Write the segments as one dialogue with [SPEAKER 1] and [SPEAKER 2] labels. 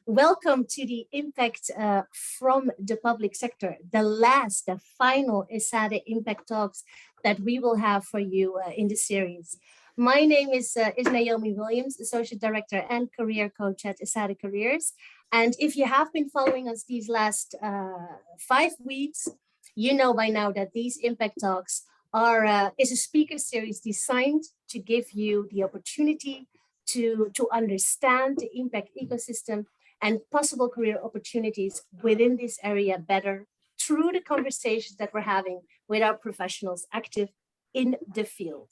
[SPEAKER 1] Welcome to the Impact from the Public Sector, the final Esade Impact Talks that we will have for you in the series. My name is Naomi Williams, Associate Director and Career Coach at Esade Careers. And if you have been following us these last 5 weeks, you know by now that these Impact Talks is a speaker series designed to give you the opportunity to understand the impact ecosystem and possible career opportunities within this area better through the conversations that we're having with our professionals active in the field.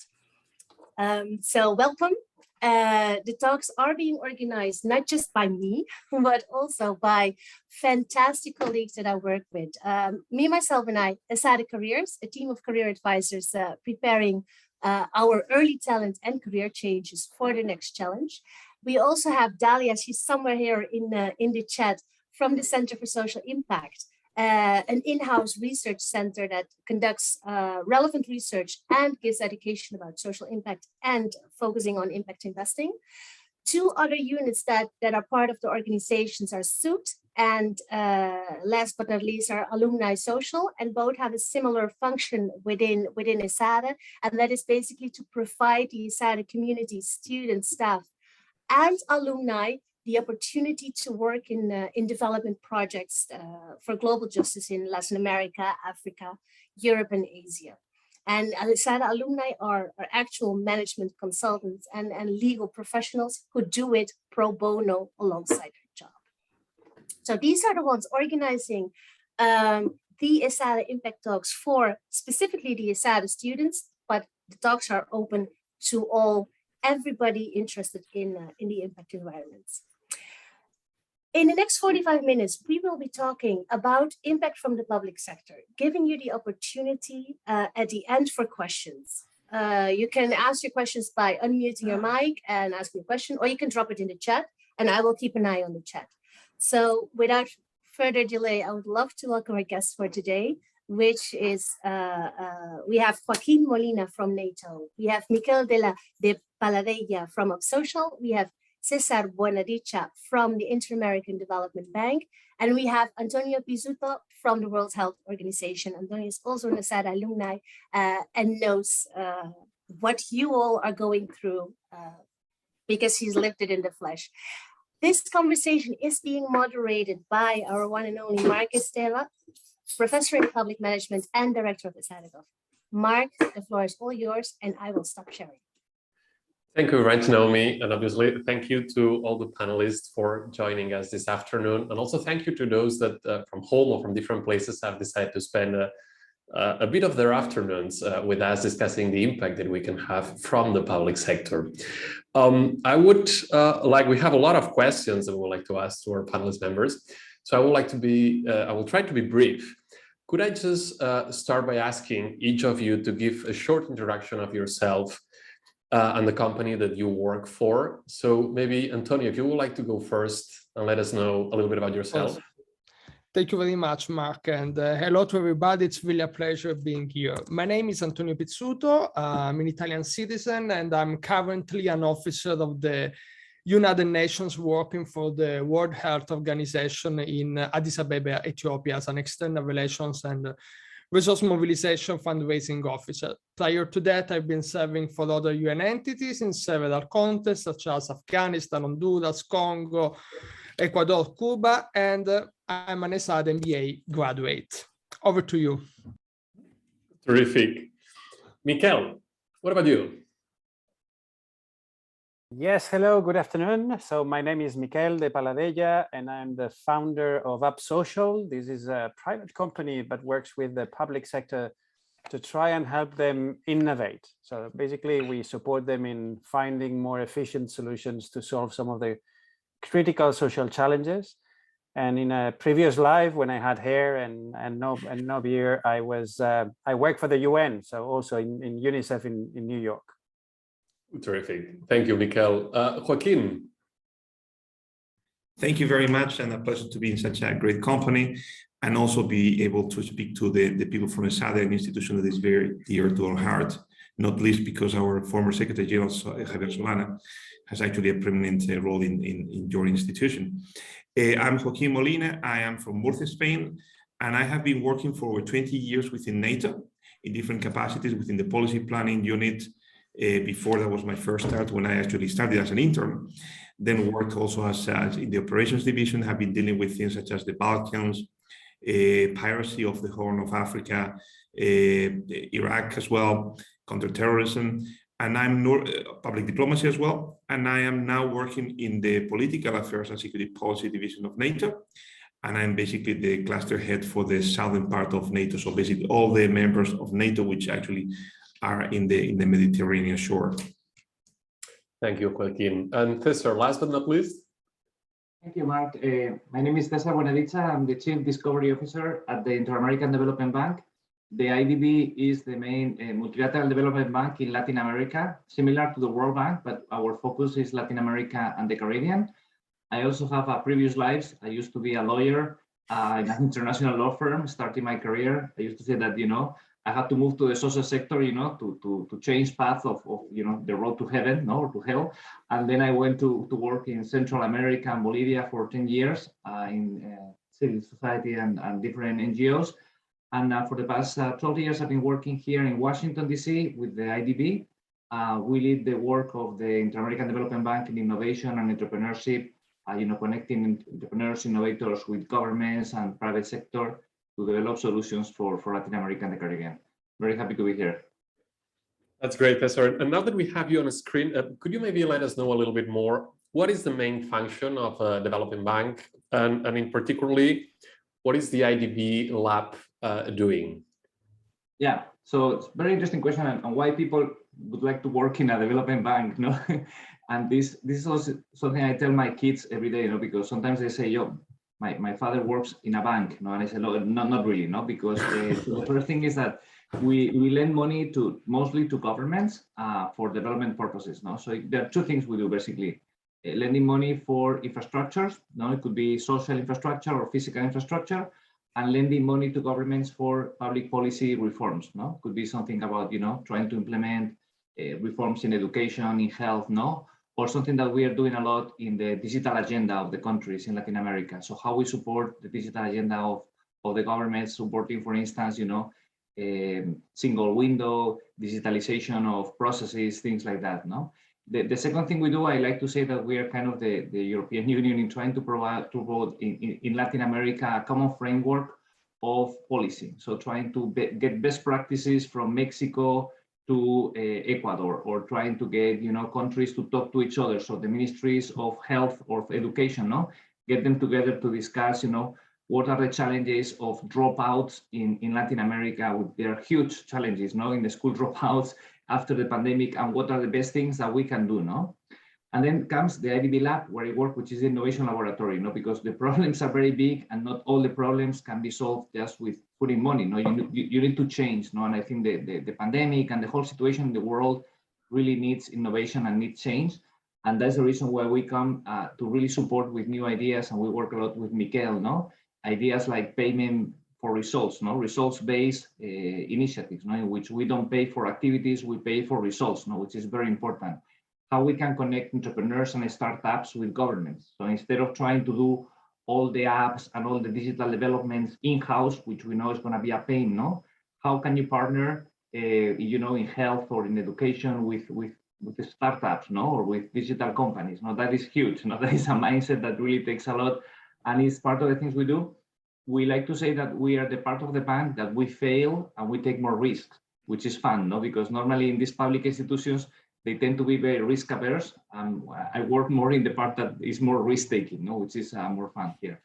[SPEAKER 1] So welcome. The talks are being organized not just by me, but also by fantastic colleagues that I work with. Me, myself, and I, Esade Careers, a team of career advisors preparing our early talent and career changes for the next challenge. We also have Dalia, she's somewhere here in the chat, from the Center for Social Impact, an in-house research center that conducts relevant research and gives education about social impact and focusing on impact investing. 2 other units that are part of the organizations are SUIT and last but not least are Alumni Social, and both have a similar function within Esade, and that is basically to provide the Esade community, students, staff, and alumni the opportunity to work in development projects for global justice in Latin America, Africa, Europe, and Asia. And Esade alumni are actual management consultants and legal professionals who do it pro bono alongside their job. So these are the ones organizing the Esade Impact Talks for specifically the Esade students, but the talks are open to everybody interested in the impact environments. In the next 45 minutes, we will be talking about impact from the public sector, giving you the opportunity at the end for questions. You can ask your questions by unmuting your mic and asking a question, or you can drop it in the chat, and I will keep an eye on the chat. So without further delay, I would love to welcome our guests for today, which is, we have Joaquín Molina from NATO, we have Miquel de Paladella from UpSocial, we have César Buenadicha from the Inter-American Development Bank, and we have Antonio Pizzuto from the World Health Organization. Antonio is also an Esade alumni and knows what you all are going through because he's lived it in the flesh. This conversation is being moderated by our one and only Marc, Professor in Public Management and Director of EsadeGov. Marc, the floor is all yours, and I will stop sharing.
[SPEAKER 2] Thank you, Naomi, and obviously thank you to all the panelists for joining us this afternoon, and also thank you to those that from home or from different places have decided to spend a bit of their afternoons with us discussing the impact that we can have from the public sector. I would we have a lot of questions that we would like to ask to our panelist members. So I will try to be brief. Could I just start by asking each of you to give a short introduction of yourself and the company that you work for? So maybe Antonio, if you would like to go first and let us know a little bit about yourself.
[SPEAKER 3] Thank you very much, Marc, and hello to everybody. It's really a pleasure being here. My name is Antonio Pizzuto. I'm an Italian citizen, and I'm currently an officer of the United Nations working for the World Health Organization in Addis Ababa, Ethiopia, as an external relations and resource mobilization fundraising officer. Prior to that, I've been serving for other UN entities in several contexts, such as Afghanistan, Honduras, Congo, Ecuador, Cuba, and I'm an Esade MBA graduate. Over to you.
[SPEAKER 2] Terrific. Miquel, what about you?
[SPEAKER 4] Yes, hello, good afternoon. So my name is Miquel de Paladella, and I'm the founder of UpSocial. This is a private company but works with the public sector to try and help them innovate. So basically, we support them in finding more efficient solutions to solve some of the critical social challenges. And in a previous life, when I had hair and no beard, I worked for the UN, so also in UNICEF in New York.
[SPEAKER 2] Terrific. Thank you, Miquel. Joaquín.
[SPEAKER 5] Thank you very much, and a pleasure to be in such a great company and also be able to speak to the people from Esade, an institution that is very dear to our heart, not least because our former Secretary General, Javier Solana, has actually a prominent role in your institution. I'm Joaquín Molina. I am from Murcia, Spain, and I have been working for over 20 years within NATO in different capacities within the policy planning unit. Before that was my first start when I actually started as an intern, then worked also as in the operations division, have been dealing with things such as the Balkans, piracy of the Horn of Africa, Iraq as well, counterterrorism, and I'm public diplomacy as well. And I am now working in the political affairs and security policy division of NATO. And I'm basically the cluster head for the southern part of NATO. So basically all the members of NATO, which actually are in the Mediterranean shore.
[SPEAKER 2] Thank you, Joaquín. And César, last but not least.
[SPEAKER 6] Thank you, Marc. My name is César Buenadicha. I'm the Chief Discovery Officer at the Inter-American Development Bank. The IDB is the main multilateral development bank in Latin America, similar to the World Bank, but our focus is Latin America and the Caribbean. I also have a previous lives. I used to be a lawyer in an international law firm, starting my career. I used to say that, I had to move to the social sector, to change path of the road to heaven, or to hell. And then I went to work in Central America and Bolivia for 10 years in civil society and different NGOs. And for the past 12 years, I've been working here in Washington, DC with the IDB. We lead the work of the Inter-American Development Bank in innovation and entrepreneurship, connecting entrepreneurs, innovators with governments and private sector to develop solutions for Latin America and the Caribbean. Very happy to be here.
[SPEAKER 2] That's great, César. And now that we have you on the screen, could you maybe let us know a little bit more? What is the main function of a development bank? And in particularly, what is the IDB lab doing?
[SPEAKER 6] Yeah, so it's a very interesting question on why people would like to work in a development bank, no? And this is also something I tell my kids every day, because sometimes they say, my father works in a bank, and I say, no, not really, because the first thing is that we lend money mostly to governments for development purposes, So there are two things we do basically: lending money for infrastructures, it could be social infrastructure or physical infrastructure, and lending money to governments for public policy reforms, Could be something about trying to implement reforms in education, in health, or something that we are doing a lot in the digital agenda of the countries in Latin America. So how we support the digital agenda of the government, supporting, for instance, single window, digitalization of processes, things like that, The second thing we do, I like to say that we are kind of the European Union in trying to provide in Latin America a common framework of policy. So trying to get best practices from Mexico to Ecuador, or trying to get countries to talk to each other. So the ministries of health or of education, get them together to discuss, what are the challenges of dropouts in Latin America? There are huge challenges, in the school dropouts after the pandemic, and what are the best things that we can do, And then comes the IDB lab where I work, which is the innovation laboratory, because the problems are very big and not all the problems can be solved just with putting money. You need to change, And I think the pandemic and the whole situation in the world really needs innovation and needs change. And that's the reason why we come to really support with new ideas, and we work a lot with Miquel, Ideas like payment for results, results-based initiatives, in which we don't pay for activities, we pay for results, which is very important. How we can connect entrepreneurs and startups with governments. So instead of trying to do all the apps and all the digital developments in-house, which we know is going to be a pain, How can you partner, in health or in education with the startups, or with digital companies? That is huge. That is a mindset that really takes a lot, and it's part of the things we do. We like to say that we are the part of the bank that we fail and we take more risks, which is fun, Because normally in these public institutions, they tend to be very risk averse. I work more in the part that is more risk taking, which is more fun here.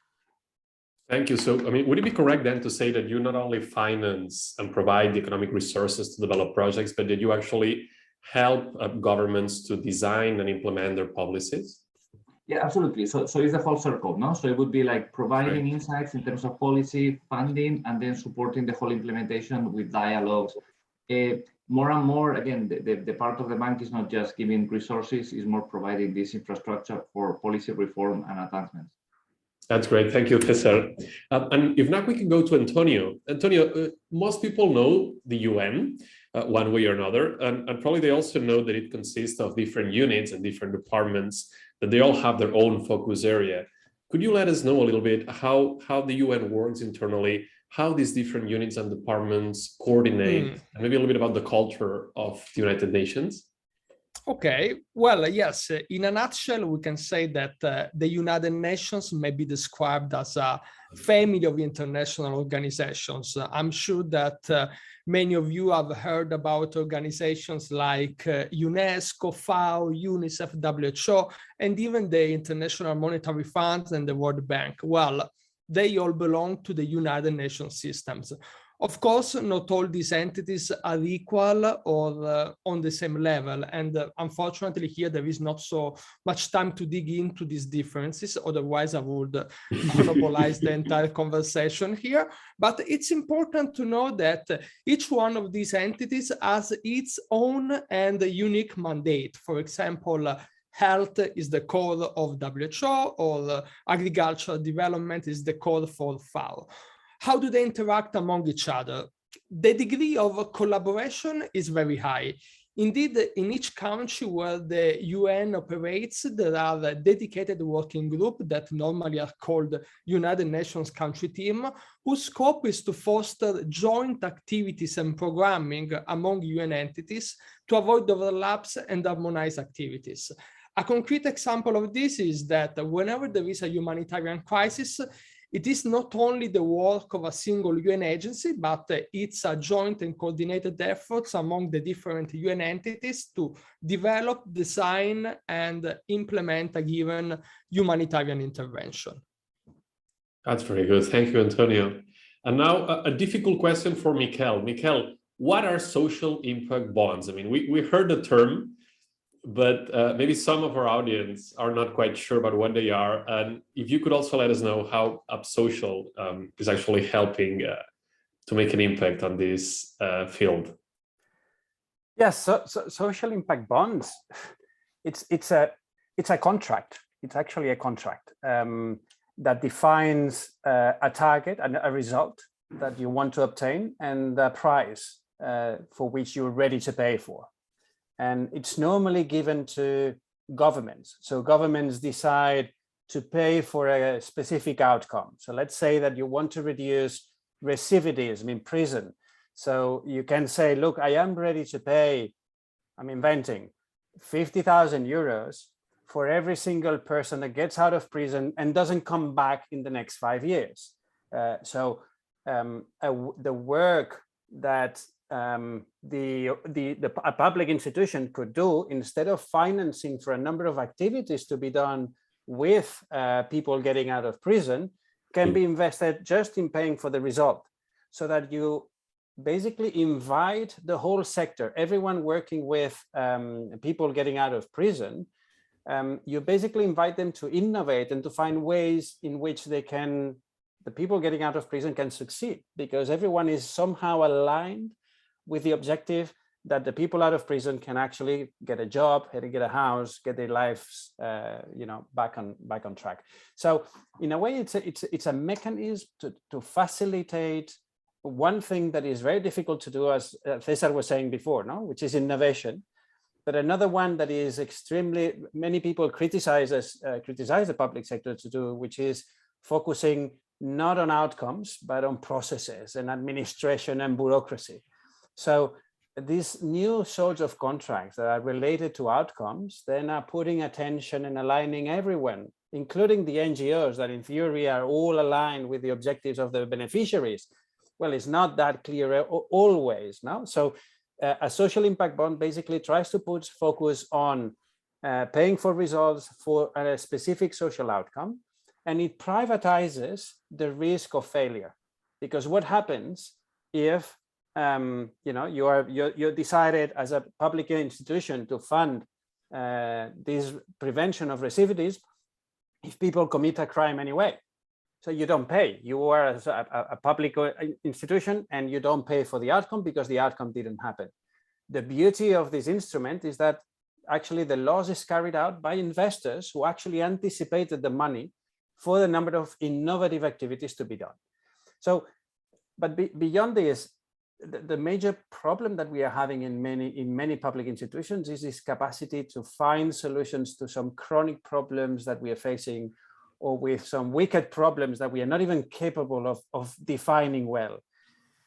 [SPEAKER 2] Thank you. So, would it be correct then to say that you not only finance and provide the economic resources to develop projects, but that you actually help governments to design and implement their policies?
[SPEAKER 6] Yeah, absolutely. So it's the whole circle, So it would be like providing insights in terms of policy, funding, and then supporting the whole implementation with dialogues. More and more, again, the part of the bank is not just giving resources, is more providing this infrastructure for policy reform and advancements.
[SPEAKER 2] That's great. Thank you, César. And if not, we can go to Antonio. Antonio, most people know the UN one way or another, and probably they also know that it consists of different units and different departments, that they all have their own focus area. Could you let us know a little bit how the UN works internally, how these different units and departments coordinate, and maybe a little bit about the culture of the United Nations?
[SPEAKER 3] Okay, well, yes, in a nutshell, we can say that the United Nations may be described as a family of international organizations. I'm sure that many of you have heard about organizations like UNESCO, FAO, UNICEF, WHO, and even the International Monetary Fund and the World Bank. Well, they all belong to the United Nations systems. Of course, not all these entities are equal or on the same level. And unfortunately, here there is not so much time to dig into these differences. Otherwise, I would monopolize the entire conversation here. But it's important to know that each one of these entities has its own and unique mandate. For example, health is the core of WHO, or agricultural development is the core for FAO. How do they interact among each other? The degree of collaboration is very high. Indeed, in each country where the UN operates, there are dedicated working groups that normally are called United Nations Country Team, whose scope is to foster joint activities and programming among UN entities to avoid overlaps and harmonize activities. A concrete example of this is that whenever there is a humanitarian crisis, it is not only the work of a single UN agency, but it's a joint and coordinated efforts among the different UN entities to develop, design, and implement a given humanitarian intervention.
[SPEAKER 2] That's very good. Thank you, Antonio. And now a difficult question for Miquel. Miquel, what are social impact bonds? I mean, we heard the term, but maybe some of our audience are not quite sure about what they are. And if you could also let us know how UpSocial is actually helping to make an impact on this field.
[SPEAKER 4] Yes, so social impact bonds, it's a contract. It's actually a contract that defines a target and a result that you want to obtain and the price for which you're ready to pay for. And it's normally given to governments. So governments decide to pay for a specific outcome. So let's say that you want to reduce recidivism in prison. So you can say, look, I am ready to pay, I'm inventing, 50,000 euros for every single person that gets out of prison and doesn't come back in the next 5 years. The work that a public institution could do, instead of financing for a number of activities to be done with people getting out of prison, can be invested just in paying for the result, so that you basically invite the whole sector, everyone working with people getting out of prison, you basically invite them to innovate and to find ways in which the people getting out of prison can succeed, because everyone is somehow aligned with the objective that the people out of prison can actually get a job, get a house, get their lives, back on track. So in a way, it's a mechanism to facilitate one thing that is very difficult to do, as César was saying before, which is innovation. But another one that is many people criticize the public sector to do, which is focusing not on outcomes, but on processes and administration and bureaucracy. So these new sorts of contracts that are related to outcomes then are putting attention and aligning everyone, including the NGOs that in theory are all aligned with the objectives of the beneficiaries. Well, it's not that clear always, no? So a social impact bond basically tries to put focus on paying for results for a specific social outcome, and it privatizes the risk of failure. Because what happens if you decided as a public institution to fund this prevention of recidivism, if people commit a crime anyway? So you don't pay. You are a public institution and you don't pay for the outcome because the outcome didn't happen. The beauty of this instrument is that actually the loss is carried out by investors who actually anticipated the money for the number of innovative activities to be done. So, but beyond this, the major problem that we are having in many public institutions is this capacity to find solutions to some chronic problems that we are facing, or with some wicked problems that we are not even capable of defining well.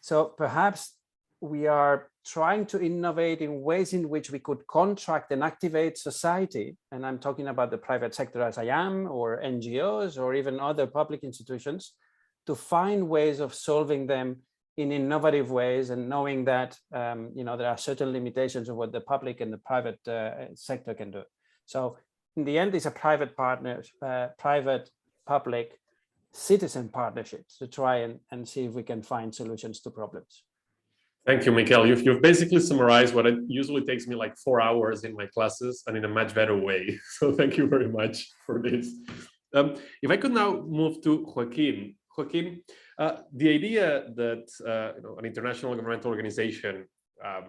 [SPEAKER 4] So perhaps we are trying to innovate in ways in which we could contract and activate society. And I'm talking about the private sector as I am, or NGOs, or even other public institutions, to find ways of solving them in innovative ways, and knowing that there are certain limitations of what the public and the private sector can do. So in the end, it's a private-public citizen partnerships to try and see if we can find solutions to problems.
[SPEAKER 2] Thank you, Miquel. You've basically summarized what it usually takes me like 4 hours in my classes, and in a much better way. So thank you very much for this. If I could now move to Joaquín. Joaquín, the idea that an international governmental organization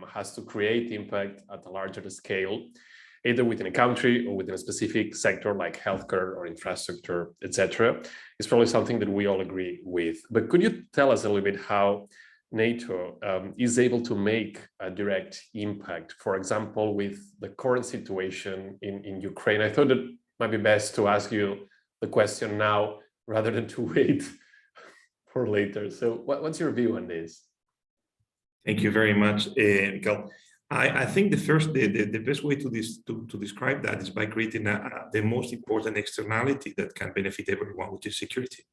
[SPEAKER 2] has to create impact at a larger scale, either within a country or within a specific sector like healthcare or infrastructure, etc., is probably something that we all agree with. But could you tell us a little bit how NATO is able to make a direct impact, for example, with the current situation in Ukraine? I thought it might be best to ask you the question now rather than to wait for later. So what's your view on this?
[SPEAKER 5] Thank you very much, Miquel. I think the best way to describe that is by creating the most important externality that can benefit everyone, which is security.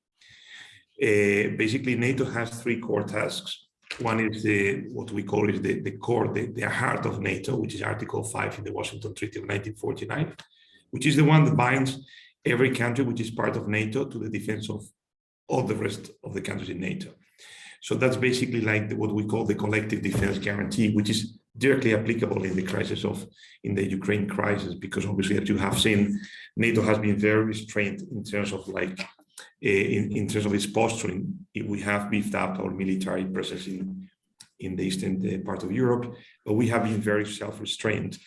[SPEAKER 5] Basically, NATO has 3 core tasks. One is what we call is the core, the heart of NATO, which is Article 5 in the Washington Treaty of 1949, which is the one that binds every country which is part of NATO to the defense of all the rest of the countries in NATO. So that's basically like what we call the collective defense guarantee, which is directly applicable in the Ukraine crisis, because obviously, as you have seen, NATO has been very restrained in terms of in terms of its posturing. We have beefed up our military presence in the eastern part of Europe, but we have been very self-restrained,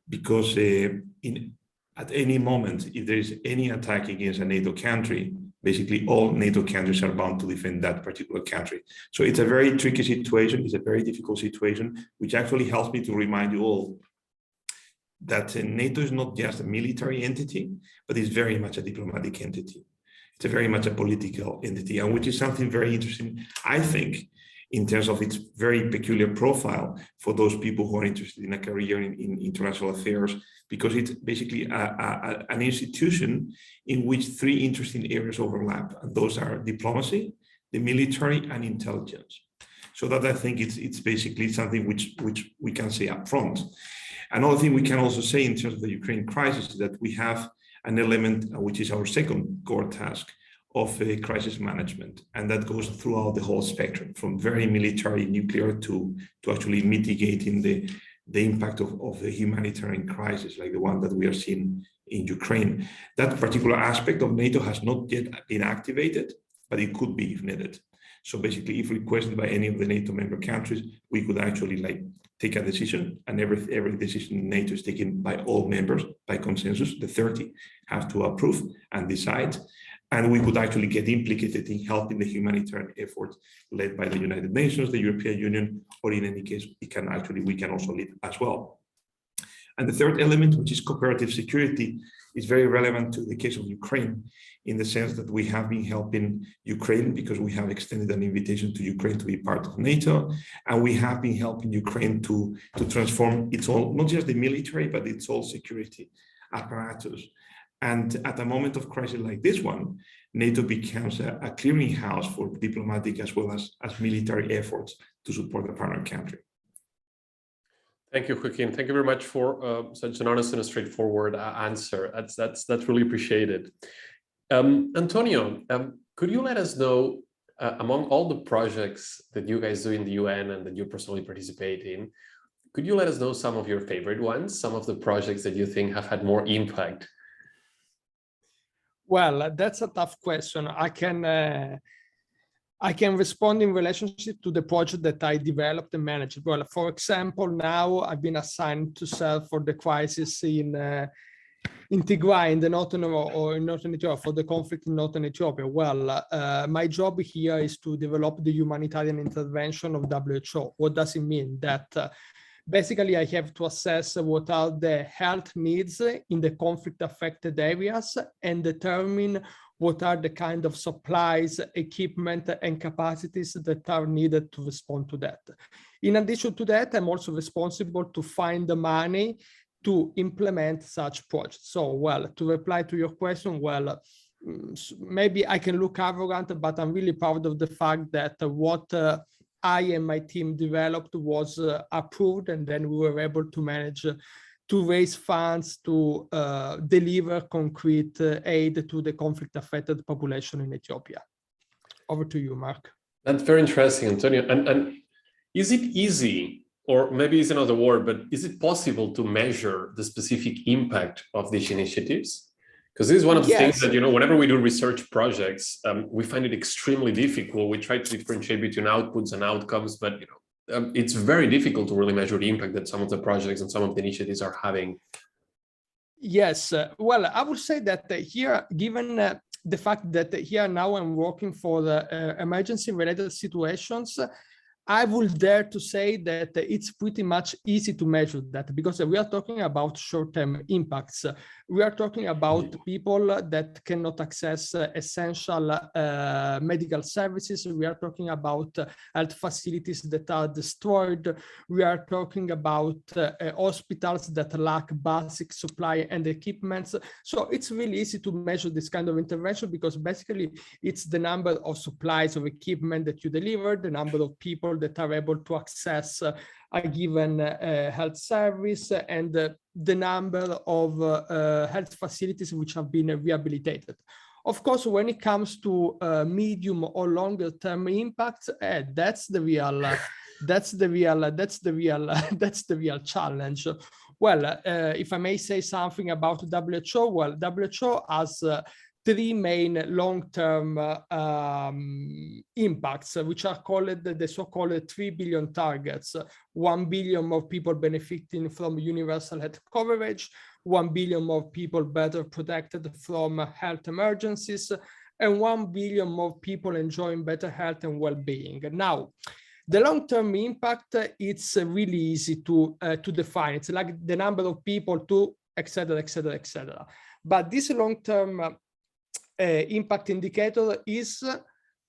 [SPEAKER 5] because at any moment, if there is any attack against a NATO country, basically all NATO countries are bound to defend that particular country. So it's a very tricky situation. It's a very difficult situation, which actually helps me to remind you all that NATO is not just a military entity, but it's very much a diplomatic entity. It's very much a political entity, and which is something very interesting, I think, in terms of its very peculiar profile for those people who are interested in a career in international affairs, because it's basically an institution in which 3 interesting areas overlap, and those are diplomacy, the military, and intelligence. So that I think it's basically something which we can say up front. Another thing we can also say in terms of the Ukraine crisis is that we have an element which is our second core task of crisis management, and that goes throughout the whole spectrum, from very military, nuclear, to actually mitigating the impact of the humanitarian crisis, like the one that we are seeing in Ukraine. That particular aspect of NATO has not yet been activated, but it could be if needed. So basically, if requested by any of the NATO member countries, we could actually take a decision, and every decision in NATO is taken by all members by consensus. The 30 have to approve and decide. And we could actually get implicated in helping the humanitarian efforts led by the United Nations, the European Union, or in any case, we can also lead as well. And the third element, which is cooperative security, is very relevant to the case of Ukraine, in the sense that we have been helping Ukraine because we have extended an invitation to Ukraine to be part of NATO, and we have been helping Ukraine to transform its own, not just the military, but its whole security apparatus. And at a moment of crisis like this one, NATO becomes a clearinghouse for diplomatic as well as military efforts to support the partner country.
[SPEAKER 2] Thank you, Joaquín. Thank you very much for such an honest and a straightforward answer. That's really appreciated. Antonio, could you let us know, among all the projects that you guys do in the UN and that you personally participate in, could you let us know some of your favorite ones, some of the projects that you think have had more impact?
[SPEAKER 3] Well, that's a tough question. I can respond in relationship to the project that I developed and managed. Well, for example, now I've been assigned to serve for the crisis in Tigray, in the northern Ethiopia, for the conflict in northern Ethiopia. Well, my job here is to develop the humanitarian intervention of WHO. What does it mean? That basically, I have to assess what are the health needs in the conflict-affected areas and determine what are the kind of supplies, equipment, and capacities that are needed to respond to that. In addition to that, I'm also responsible to find the money to implement such projects. So, well, to reply to your question, well, maybe I can look arrogant, but I'm really proud of the fact that what I and my team developed was approved, and then we were able to manage to raise funds to deliver concrete aid to the conflict-affected population in Ethiopia. Over to you, Marc.
[SPEAKER 2] That's very interesting, Antonio. And is it easy, or maybe it's another word, but is it possible to measure the specific impact of these initiatives? Because this is one of the things that, whenever we do research projects, we find it extremely difficult. We try to differentiate between outputs and outcomes, but it's very difficult to really measure the impact that some of the projects and some of the initiatives are having.
[SPEAKER 3] Yes, well, I would say that here, given the fact that here now I'm working for the emergency-related situations, I would dare to say that it's pretty much easy to measure that, because we are talking about short-term impacts. We are talking about people that cannot access essential medical services. We are talking about health facilities that are destroyed. We are talking about hospitals that lack basic supply and equipment. So it's really easy to measure this kind of intervention, because basically it's the number of supplies of equipment that you deliver, the number of people that are able to access a given health service, and the number of health facilities which have been rehabilitated. Of course, when it comes to medium or longer term impacts, that's the real challenge. Well, if I may say something about WHO, well, WHO has three main long-term impacts, which are called the so-called 3 billion targets. 1 billion more people benefiting from universal health coverage, 1 billion more people better protected from health emergencies, and 1 billion more people enjoying better health and well-being. Now, the long-term impact, it's really easy to define. It's like the number of people to et cetera, et cetera, et cetera. But this long-term impact indicator is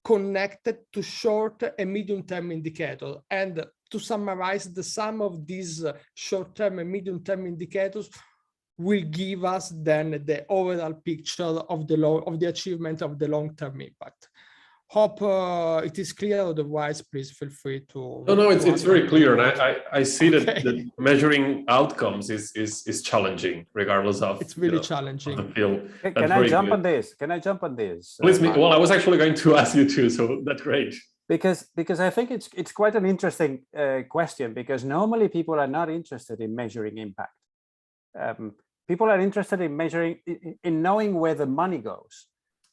[SPEAKER 3] connected to short and medium-term indicator. And to summarize, the sum of these short-term and medium-term indicators will give us then the overall picture of the achievement of the long-term impact. Hope it is clear. Otherwise, please feel free to.
[SPEAKER 2] No, it's very clear, and I see that measuring outcomes is challenging, regardless of.
[SPEAKER 3] It's really challenging.
[SPEAKER 2] The field.
[SPEAKER 4] Can I jump on this? Can I jump on this?
[SPEAKER 2] Please, well, I was actually going to ask you too, so that's great.
[SPEAKER 4] Because I think it's quite an interesting question, because normally people are not interested in measuring impact. People are interested in measuring, in knowing where the money goes.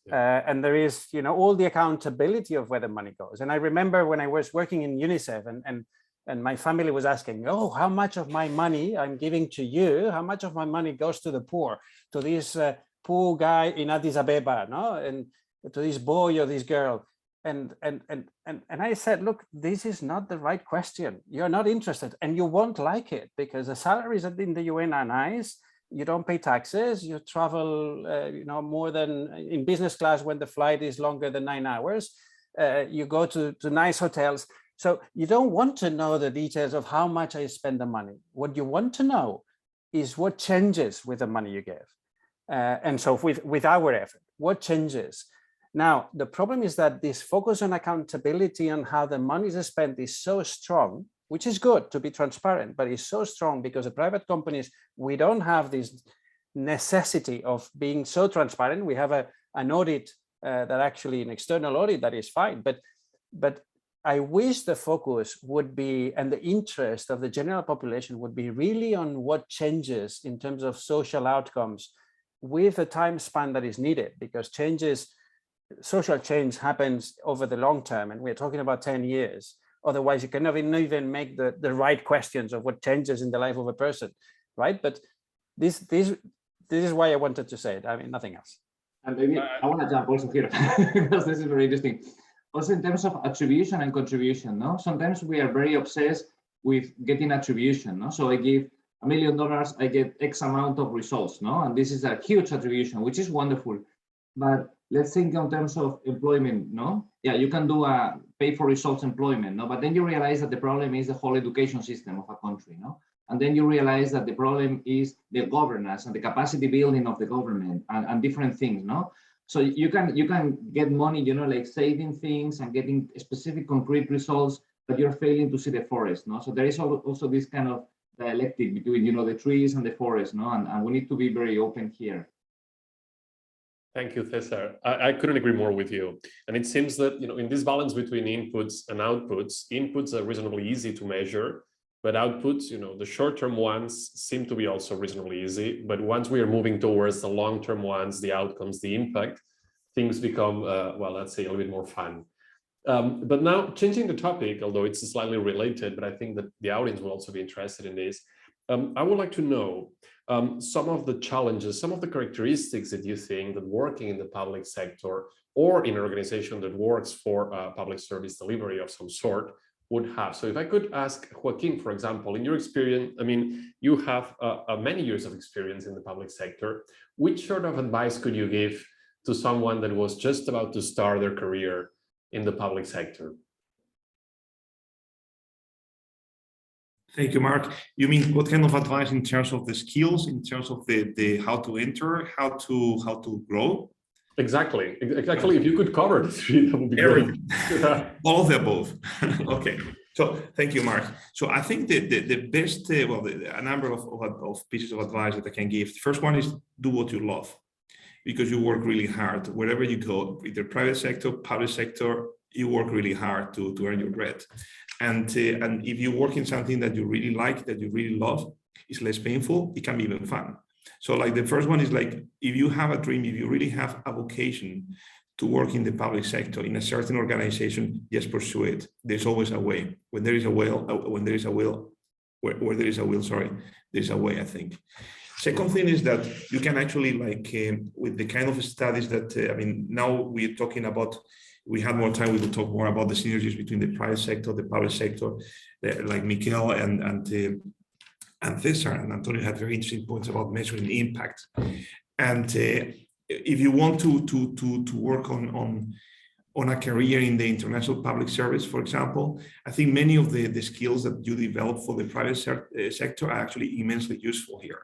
[SPEAKER 4] And there is, all the accountability of where the money goes. And I remember when I was working in UNICEF and my family was asking, oh, how much of my money I'm giving to you, how much of my money goes to the poor, to this poor guy in Addis Abeba, no? And to this boy or this girl. And I said, look, this is not the right question. You're not interested and you won't like it, because the salaries in the UN are nice. You don't pay taxes, you travel, more than in business class when the flight is longer than 9 hours. You go to nice hotels. So you don't want to know the details of how much I spend the money. What you want to know is what changes with the money you give. And so with our effort, what changes? Now, the problem is that this focus on accountability on how the money is spent is so strong, which is good to be transparent, but it's so strong because the private companies, we don't have this necessity of being so transparent. We have an audit that actually an external audit that is fine, but I wish the focus would be, and the interest of the general population would be really on what changes in terms of social outcomes with the time span that is needed, because social change happens over the long term, and we're talking about 10 years. Otherwise, you cannot even make the right questions of what changes in the life of a person, right? But this is why I wanted to say it. I mean, nothing else.
[SPEAKER 6] And maybe I want to jump also here because this is very interesting. Also, in terms of attribution and contribution, no? Sometimes we are very obsessed with getting attribution, no? So I give $1 million, I get X amount of results, no? And this is a huge attribution, which is wonderful. But let's think in terms of employment, no? Yeah, you can do a pay for results employment, no? But then you realize that the problem is the whole education system of a country, no? And then you realize that the problem is the governance and the capacity building of the government and different things, no? So you can get money, you know, like saving things and getting specific concrete results, but you're failing to see the forest, no? So there is also this kind of dialectic between, you know, the trees and the forest, no? And we need to be very open here.
[SPEAKER 2] Thank you, César. I couldn't agree more with you. And it seems that, you know, in this balance between inputs and outputs, inputs are reasonably easy to measure, but outputs, you know, the short-term ones seem to be also reasonably easy. But once we are moving towards the long-term ones, the outcomes, the impact, things become, well, let's say a little bit more fun. But now changing the topic, although it's slightly related, but I think that the audience will also be interested in this. I would like to know some of the challenges, some of the characteristics that you think that working in the public sector or in an organization that works for public service delivery of some sort would have. So if I could ask Joaquín, for example, in your experience, I mean, you have many years of experience in the public sector. Which sort of advice could you give to someone that was just about to start their career in the public sector?
[SPEAKER 5] Thank you, Marc. You mean what kind of advice in terms of the skills, in terms of the how to enter, how to grow?
[SPEAKER 2] Exactly. Actually, if you could cover the three, that would be great.
[SPEAKER 5] All of the above. Okay. So thank you, Marc. So I think the best, a number of pieces of advice that I can give. The first one is do what you love, because you work really hard wherever you go, either private sector, public sector. You work really hard to earn your bread. And if you work in something that you really like, that you really love, it's less painful, it can be even fun. So like the first one is like, if you have a dream, if you really have a vocation to work in the public sector, in a certain organization, just pursue it. There's always a way. When there is a will, where there is a will, sorry, there's a way, I think. Second thing is that you can actually like, with the kind of studies that, I mean, now we're talking about, we had more time, we will talk more about the synergies between the private sector, the public sector, like Miquel and César and Antonio had very interesting points about measuring impact. And if you want to work on a career in the international public service, for example, I think many of the skills that you develop for the private sector are actually immensely useful here.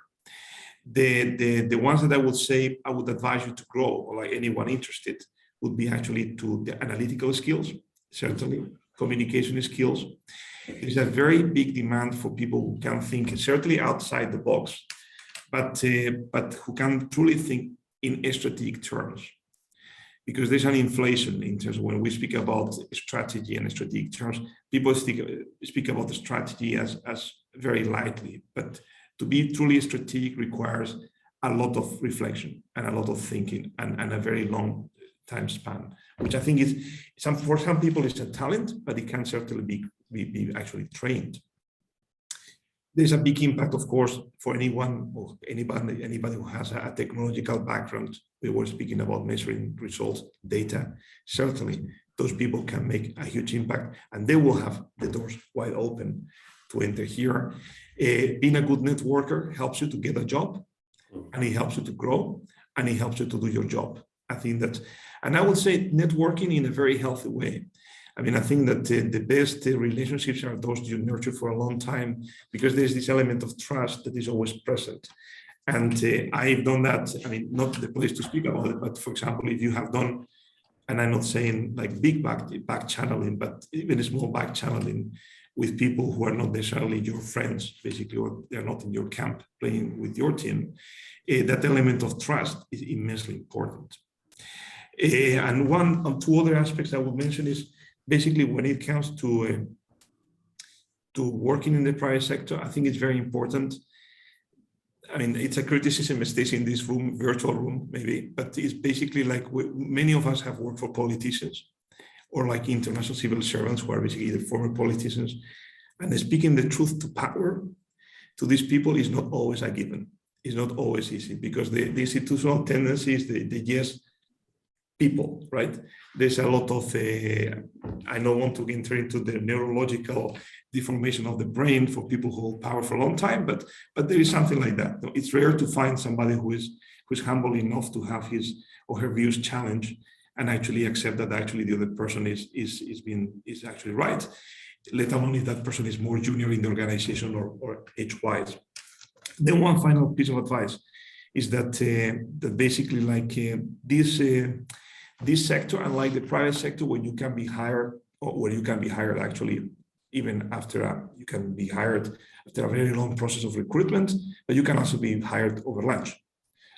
[SPEAKER 5] The ones that I would say I would advise you to grow, or like anyone interested, would be actually to the analytical skills, certainly communication skills. There's a very big demand for people who can think certainly outside the box, but who can truly think in strategic terms. Because there's an inflation in terms of when we speak about strategy and strategic terms, people speak about the strategy as very lightly, but to be truly strategic requires a lot of reflection and a lot of thinking and a very long time span, which I think is for some people it's a talent, but it can certainly be actually trained. There's a big impact, of course, for anyone or anybody who has a technological background. We were speaking about measuring results, data. Certainly, those people can make a huge impact, and they will have the doors wide open to enter here. Being a good networker helps you to get a job, and it helps you to grow, and it helps you to do your job. I think that, and I would say networking in a very healthy way. I mean, I think that the best relationships are those you nurture for a long time, because there's this element of trust that is always present. And I've done that. I mean, not the place to speak about it, but for example, if you have done, and I'm not saying like big back channeling, but even a small back channeling with people who are not necessarily your friends, basically, or they're not in your camp playing with your team, that element of trust is immensely important. And two other aspects I would mention is basically when it comes to working in the private sector, I think it's very important. I mean, it's a criticism stays in this room, virtual room, maybe, but it's basically like many of us have worked for politicians or like international civil servants who are basically the former politicians. And speaking the truth to power to these people is not always a given. It's not always easy because the institutional tendencies, the yes people, right? There's a lot of, I don't want to enter into the neurological deformation of the brain for people who hold power for a long time, but there is something like that. It's rare to find somebody who is who's humble enough to have his or her views challenged and actually accept that actually the other person is actually right, let alone if that person is more junior in the organization or age-wise. Then one final piece of advice is that that basically like this sector, unlike the private sector, where you can be hired or where you can be hired actually even after you can be hired after a very long process of recruitment, but you can also be hired over lunch.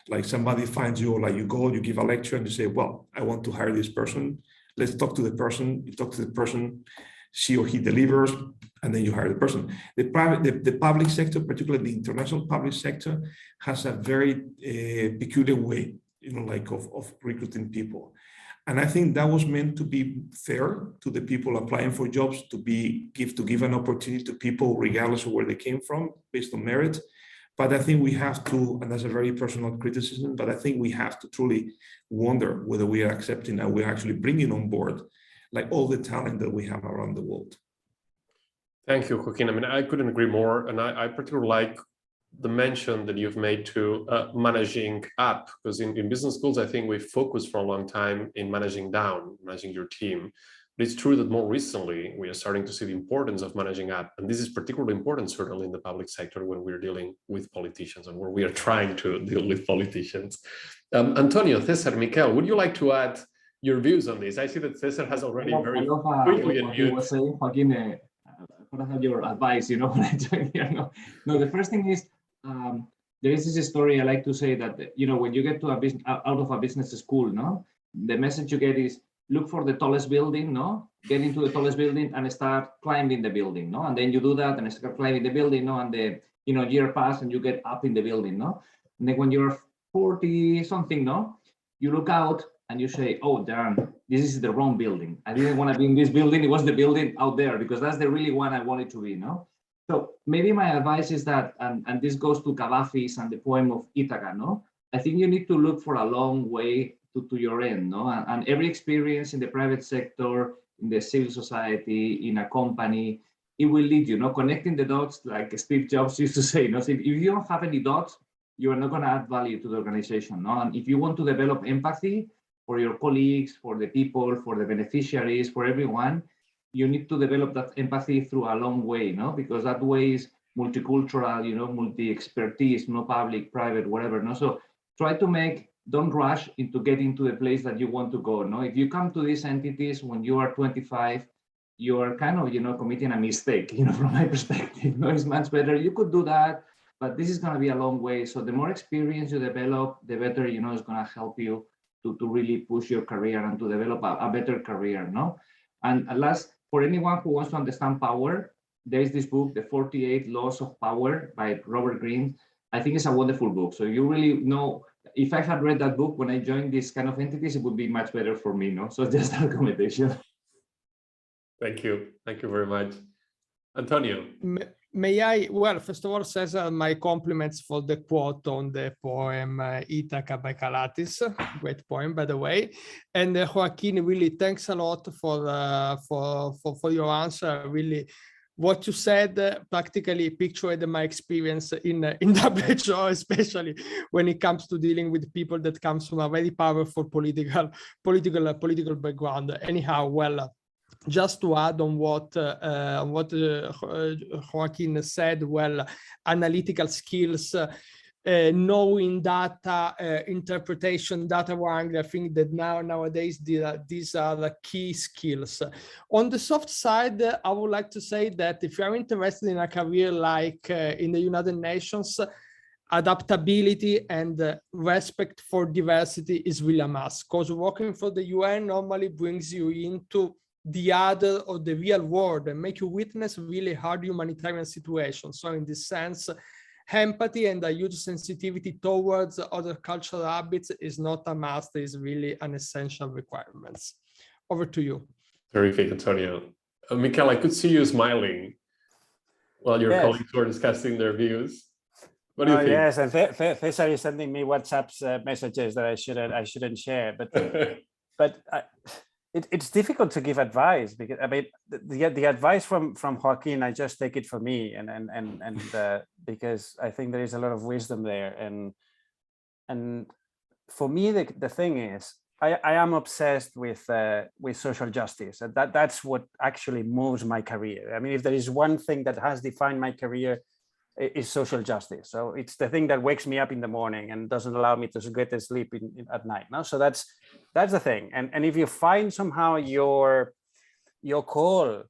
[SPEAKER 5] Like somebody finds you, or like you go, you give a lecture and you say, well, I want to hire this person. Let's talk to the person. You talk to the person, she or he delivers, and then you hire the person. The public sector, particularly the international public sector, has a very peculiar way, like of recruiting people. And I think that was meant to be fair to the people applying for jobs, to give an opportunity to people regardless of where they came from, based on merit. But I think we have to, and that's a very personal criticism, but I think we have to truly wonder whether we are accepting and we're actually bringing on board like all the talent that we have around the world.
[SPEAKER 2] Thank you, Joaquin. I mean, I couldn't agree more. And I particularly like the mention that you've made to managing up, because in business schools, I think we've focused for a long time in managing down, managing your team. But it's true that more recently, we are starting to see the importance of managing up. And this is particularly important, certainly in the public sector, when we're dealing with politicians and where we are trying to deal with politicians. Antonio, César, Miquel, would you like to add your views on this? I see that César has already very quickly unmuted.
[SPEAKER 6] Was saying, Joaquin, I want to have your advice, when I join here. No, the first thing is, there is this story I like to say that, when you get to out of a business school, the message you get is look for the tallest building, get into the tallest building and start climbing the building, and then you do that and start climbing the building, and the year pass and you get up in the building, and then when you're 40 something, you look out and you say, oh darn, this is the wrong building. I didn't want to be in this building. It was the building out there, because that's the really one I wanted to be. So maybe my advice is that, and this goes to Cavafis and the poem of Ithaca, I think you need to look for a long way to your end, and every experience in the private sector, in the civil society, in a company, it will lead you, connecting the dots, like Steve Jobs used to say, so if you don't have any dots, you are not going to add value to the organization, and if you want to develop empathy for your colleagues, for the people, for the beneficiaries, for everyone, you need to develop that empathy through a long way, because that way is multicultural, multi-expertise, public, private, whatever, so try to don't rush into getting to the place that you want to go, if you come to these entities when you are 25, you are kind of, committing a mistake, from my perspective, it's much better, you could do that, but this is going to be a long way, so the more experience you develop, the better, it's going to help you to really push your career and to develop a better career, And last, for anyone who wants to understand power, there is this book, The 48 Laws of Power by Robert Greene. I think it's a wonderful book. So you really know, if I had read that book when I joined these kind of entities, it would be much better for me, So just a recommendation.
[SPEAKER 2] Thank you. Thank you very much. Antonio.
[SPEAKER 3] May I, well, first of all, Cesar, my compliments for the quote on the poem Ithaca by Calatis, great poem, by the way. And Joaquin, really, thanks a lot for your answer. Really, what you said practically pictured my experience in WHO, especially when it comes to dealing with people that comes from a very powerful political background. Anyhow, well. Just to add on what Joaquin said, well, analytical skills, knowing data, interpretation, data wrangling, I think that nowadays these are the key skills. On the soft side, I would like to say that if you are interested in a career like in the United Nations, adaptability and respect for diversity is really a must, because working for the UN normally brings you into the other or the real world and make you witness really hard humanitarian situations. So in this sense, empathy and a huge sensitivity towards other cultural habits is not a must, is really an essential requirement. Over to you.
[SPEAKER 2] Terrific, Antonio. Miquel, I could see you smiling while your colleagues were discussing their views. What do you think?
[SPEAKER 4] Yes, and Cesar is sending me WhatsApp messages that I shouldn't share, but it's difficult to give advice, because I mean the advice from Joaquin, I just take it for me, and because I think there is a lot of wisdom there, and for me, the thing is, I am obsessed with social justice. And that's what actually moves my career. I mean, if there is one thing that has defined my career, is social justice. So it's the thing that wakes me up in the morning and doesn't allow me to get to sleep at night. No, so that's the thing. And if you find somehow your call,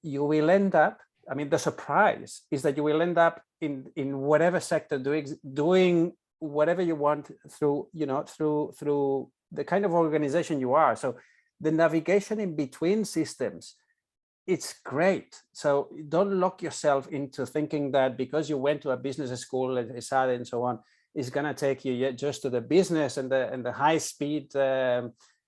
[SPEAKER 4] you will end up. I mean, the surprise is that you will end up in whatever sector doing whatever you want through the kind of organization you are. So the navigation in between systems, it's great. So don't lock yourself into thinking that because you went to a business school at Esade and so on, is going to take you just to the business and the high speed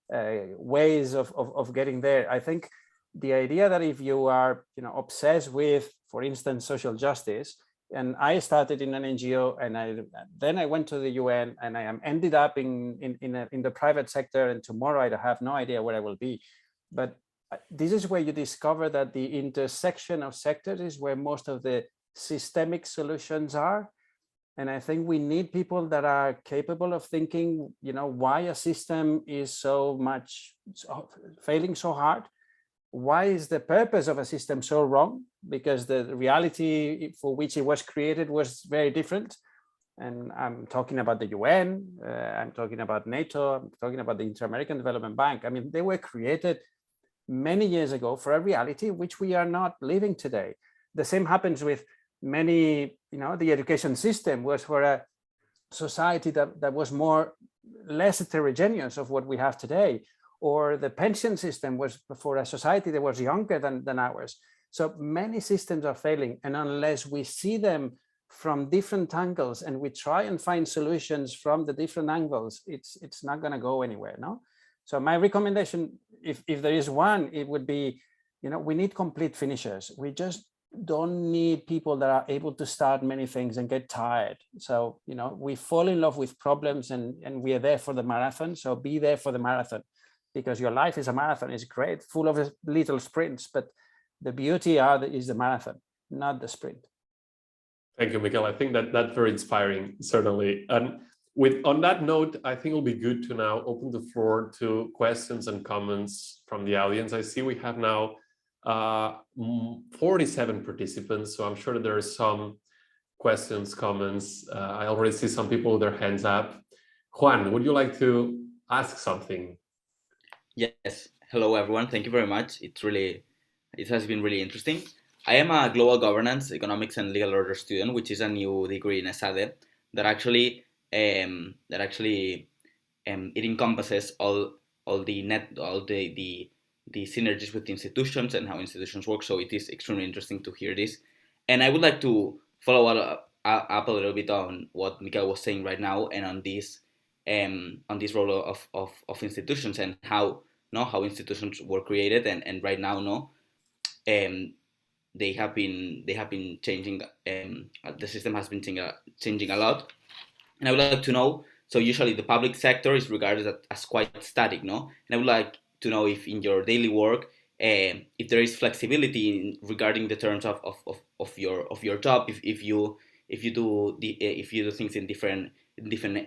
[SPEAKER 4] ways of getting there. I think the idea that if you are obsessed with, for instance, social justice, and I started in an NGO, and then I went to the UN, and I ended up in the private sector, and tomorrow I have no idea where I will be. But this is where you discover that the intersection of sectors is where most of the systemic solutions are. And I think we need people that are capable of thinking, why a system is failing so hard. Why is the purpose of a system so wrong? Because the reality for which it was created was very different. And I'm talking about the UN, I'm talking about NATO, I'm talking about the Inter-American Development Bank. I mean, they were created many years ago for a reality which we are not living today. The same happens with many, the education system was for a society that was less heterogeneous of what we have today. Or the pension system was for a society that was younger than ours. So many systems are failing, and unless we see them from different angles and we try and find solutions from the different angles, it's not going to go anywhere. No. So my recommendation, if there is one, it would be, we need complete finishers. We just don't need people that are able to start many things and get tired. So we fall in love with problems, and we are there for the marathon. So be there for the marathon. Because your life is a marathon. It's great, full of little sprints, but the beauty is the marathon, not the sprint.
[SPEAKER 2] Thank you, Miquel. I think that's very inspiring, certainly. And on that note, I think it'll be good to now open the floor to questions and comments from the audience. I see we have now 47 participants, so I'm sure that there are some questions, comments. I already see some people with their hands up. Juan, would you like to ask something?
[SPEAKER 7] Yes. Hello, everyone. Thank you very much. It has been really interesting. I am a global governance, economics, and legal order student, which is a new degree in Esade that actually it encompasses all the synergies with institutions and how institutions work. So it is extremely interesting to hear this, and I would like to follow up a little bit on what Miquel was saying right now, and on this role of institutions and how institutions were created, and right now they have been changing. The system has been changing a lot, and I would like to know. So usually the public sector is regarded as quite static, no? And I would like to know if in your daily work, if there is flexibility regarding the terms of your job, if you do things in different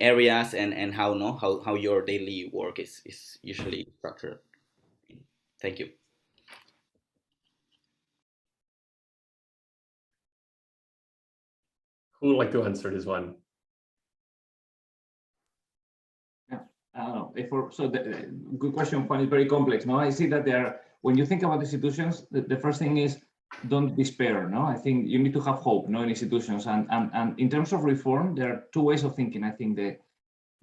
[SPEAKER 7] areas, and how your daily work is usually structured. Thank you.
[SPEAKER 2] Who would like to answer this one?
[SPEAKER 6] I don't know. So the good question, Juan, is very complex. No, I see that when you think about institutions, the first thing is don't despair. No, I think you need to have hope. No, in institutions, and in terms of reform, there are two ways of thinking. I think the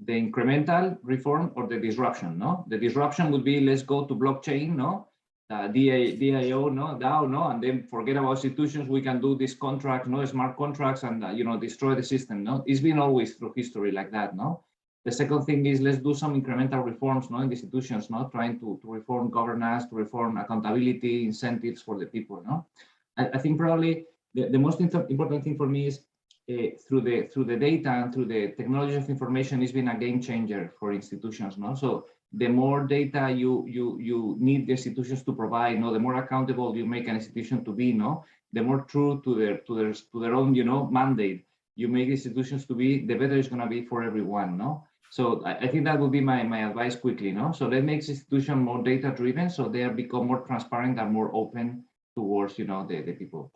[SPEAKER 6] incremental reform or the disruption. No, the disruption would be let's go to blockchain. No, DIO. No, DAO. No, and then forget about institutions. We can do this contract. No, smart contracts, and destroy the system. No, it's been always through history like that. No. The second thing is let's do some incremental reforms, in the institutions, trying to reform governance, to reform accountability, incentives for the people. I think probably the most important thing for me is through the data and through the technology of information, it's been a game changer for institutions. So the more data you need the institutions to provide, the more accountable you make an institution to be, the more true to their own mandate you make institutions to be, the better it's going to be for everyone. So I think that would be my advice quickly, no? So let's make institutions more data-driven, so they become more transparent and more open towards, you know, the people.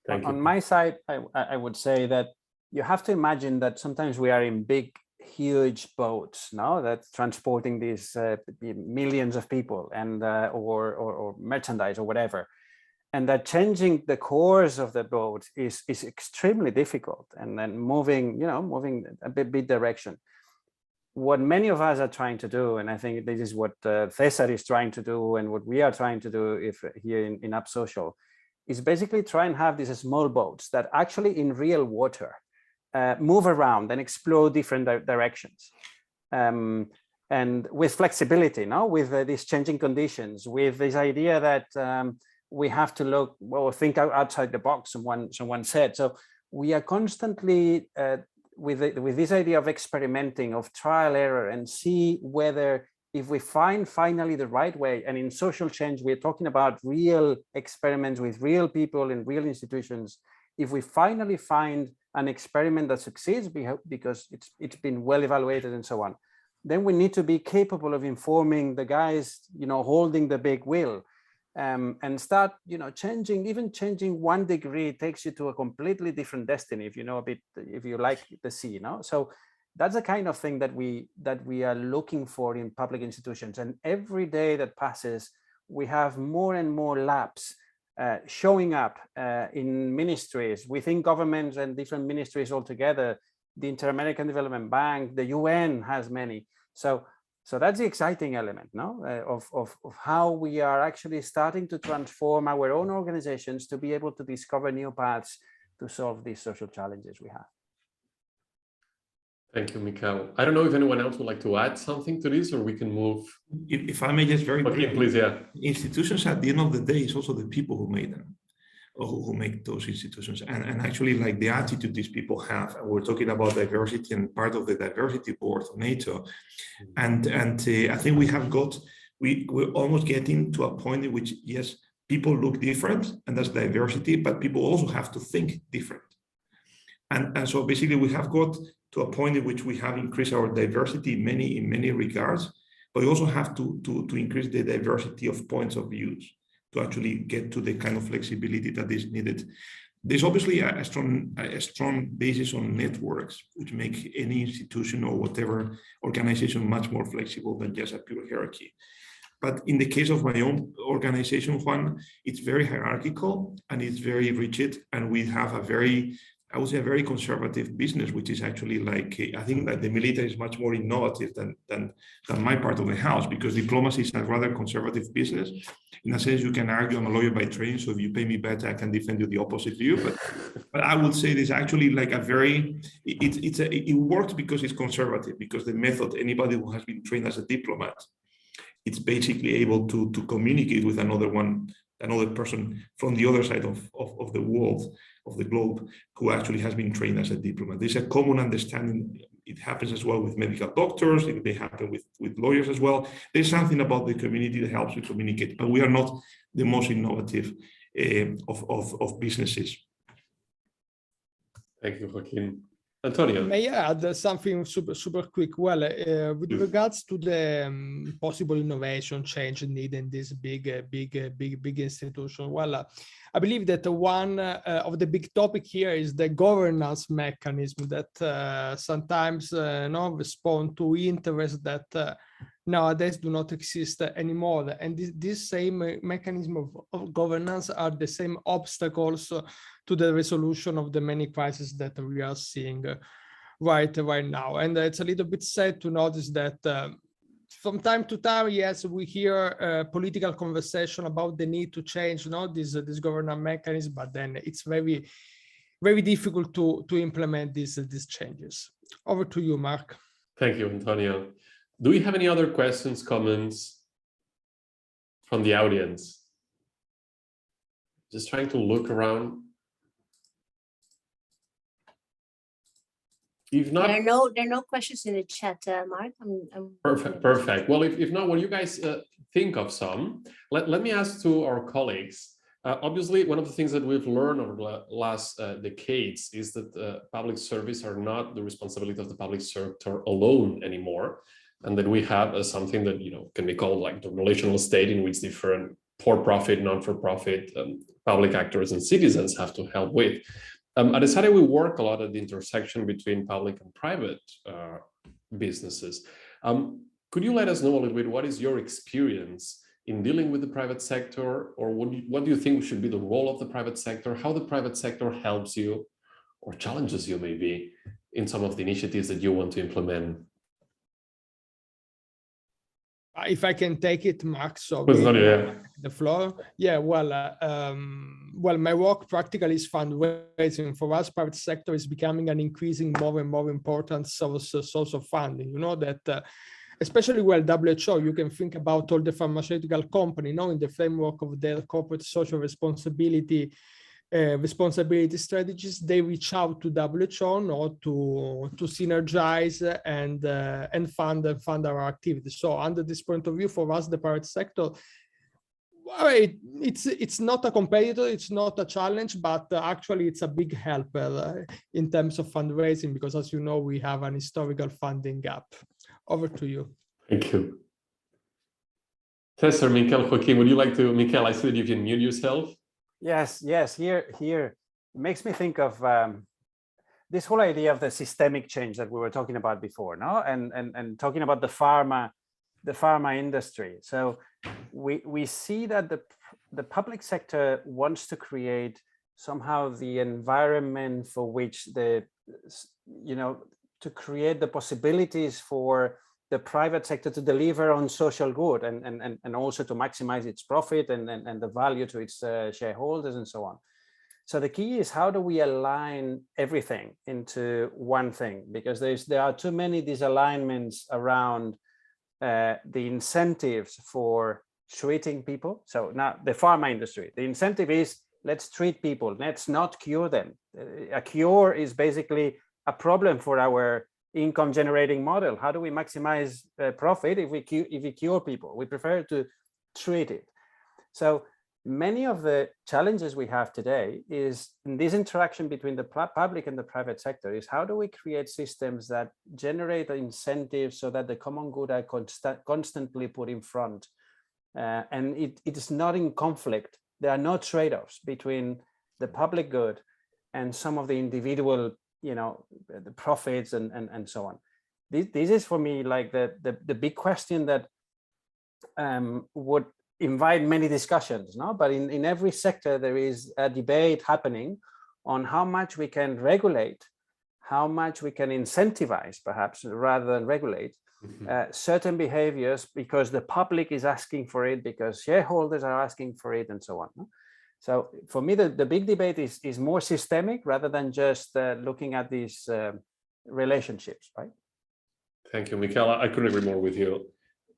[SPEAKER 4] On my side, I would say that you have to imagine that sometimes we are in big, huge boats, no, that's transporting these millions of people and or merchandise or whatever, and that changing the course of the boat is extremely difficult, and then moving a bit direction. What many of us are trying to do, and I think this is what César is trying to do, and what we are trying to do here in UpSocial, is basically try and have these small boats that actually in real water move around and explore different directions, and with flexibility, no, with these changing conditions, with this idea that we have to look or think outside the box. Someone said. So we are constantly with this idea of experimenting, of trial error, and see whether, if we find finally the right way. And in social change, we're talking about real experiments with real people in real institutions. If we finally find an experiment that succeeds because it's been well evaluated and so on, then we need to be capable of informing the guys, holding the big wheel, and start, changing 1 degree takes you to a completely different destiny, if you like the sea, So that's the kind of thing that we are looking for in public institutions. And every day that passes, we have more and more labs showing up in ministries, within governments and different ministries altogether. The Inter-American Development Bank, the UN has many. So that's the exciting element, of how we are actually starting to transform our own organizations to be able to discover new paths to solve these social challenges we have.
[SPEAKER 2] Thank you, Miquel. I don't know if anyone else would like to add something to this, or we can move.
[SPEAKER 5] If I may just very briefly,
[SPEAKER 2] please, yeah.
[SPEAKER 5] Institutions at the end of the day is also the people who made them, or who make those institutions, and actually like the attitude these people have. And we're talking about diversity, and part of the diversity board of NATO, and I think we're almost getting to a point in which, yes, people look different, and that's diversity, but people also have to think different, and so basically we have got to a point in which we have increased our diversity in many regards, but we also have to increase the diversity of points of views to actually get to the kind of flexibility that is needed. There's obviously a strong basis on networks, which make any institution or whatever organization much more flexible than just a pure hierarchy. But in the case of my own organization, Juan, it's very hierarchical and it's very rigid, and we have a very conservative business, which is actually like, I think that the military is much more innovative than my part of the house, because diplomacy is a rather conservative business. In a sense, you can argue, I'm a lawyer by training, so if you pay me better, I can defend you the opposite view. But I would say this actually like it works because it's conservative, because the method, anybody who has been trained as a diplomat, it's basically able to communicate with another person from the other side of the world, of the globe, who actually has been trained as a diplomat. There's a common understanding. It happens as well with medical doctors. It may happen with lawyers as well. There's something about the community that helps you communicate, but we are not the most innovative of businesses.
[SPEAKER 2] Thank you, Joaquin. Antonio.
[SPEAKER 3] May I add something super quick? Well, with regards to the possible innovation change needed in this big institution, well, I believe that one of the big topic here is the governance mechanism that sometimes respond to interests that nowadays do not exist anymore. And this same mechanism of governance are the same obstacles to the resolution of the many crises that we are seeing right now. And it's a little bit sad to notice that from time to time, yes, we hear political conversation about the need to change this governance mechanism, but then it's very, very difficult to implement these changes. Over to you, Marc.
[SPEAKER 2] Thank you, Antonio. Do we have any other questions, comments from the audience? Just trying to look around. If not,
[SPEAKER 1] there are no questions in the chat, Marc.
[SPEAKER 2] Perfect. Well, if not, when you guys think of some, let me ask to our colleagues, Obviously, one of the things that we've learned over the last decades is that public service are not the responsibility of the public sector alone anymore, and that we have something that can be called like the relational state, in which different for-profit, non-for-profit, public actors and citizens have to help with. At Esade, we work a lot at the intersection between public and private businesses. Could you let us know a little bit what is your experience in dealing with the private sector, or what do you think should be the role of the private sector, how the private sector helps you or challenges you maybe in some of the initiatives that you want to implement?
[SPEAKER 3] If I can take it, Marc, so the floor. Yeah, well, my work practically is fundraising. For us, private sector is becoming an increasing more and more important source of funding. You know that, especially WHO, you can think about all the pharmaceutical company, in the framework of their corporate social responsibility strategies, they reach out to WHO to synergize and fund our activities. So under this point of view, for us, the private sector, it's not a competitor, it's not a challenge, but actually it's a big helper in terms of fundraising, because as you know, we have an historical funding gap. Over to you.
[SPEAKER 2] Thank you. César, Miquel, Joaquín, would you like to, Miquel, I see that you can mute yourself.
[SPEAKER 4] Yes, here it makes me think of this whole idea of the systemic change that we were talking about before, no? And talking about the pharma industry. So we see that the public sector wants to create somehow the environment for which to create the possibilities for the private sector to deliver on social good and also to maximize its profit and the value to its shareholders and so on. So the key is, how do we align everything into one thing? Because there are too many disalignments around the incentives for treating people. So now the pharma industry, the incentive is, let's treat people, let's not cure them. A cure is basically a problem for our income generating model. How do we maximize profit if we cure people? We prefer to treat it. So many of the challenges we have today is in this interaction between the public and the private sector is, how do we create systems that generate incentives so that the common good are constantly put in front, and it is not in conflict. There are no trade-offs between the public good and some of the individual the profits and so on. This is for me like the big question that would invite many discussions, no? But in every sector there is a debate happening on how much we can regulate, how much we can incentivize, perhaps rather than regulate certain behaviors, because the public is asking for it, because shareholders are asking for it, and so on. No? So for me, the big debate is more systemic rather than just looking at these relationships, right?
[SPEAKER 2] Thank you, Miquel. I couldn't agree more with you.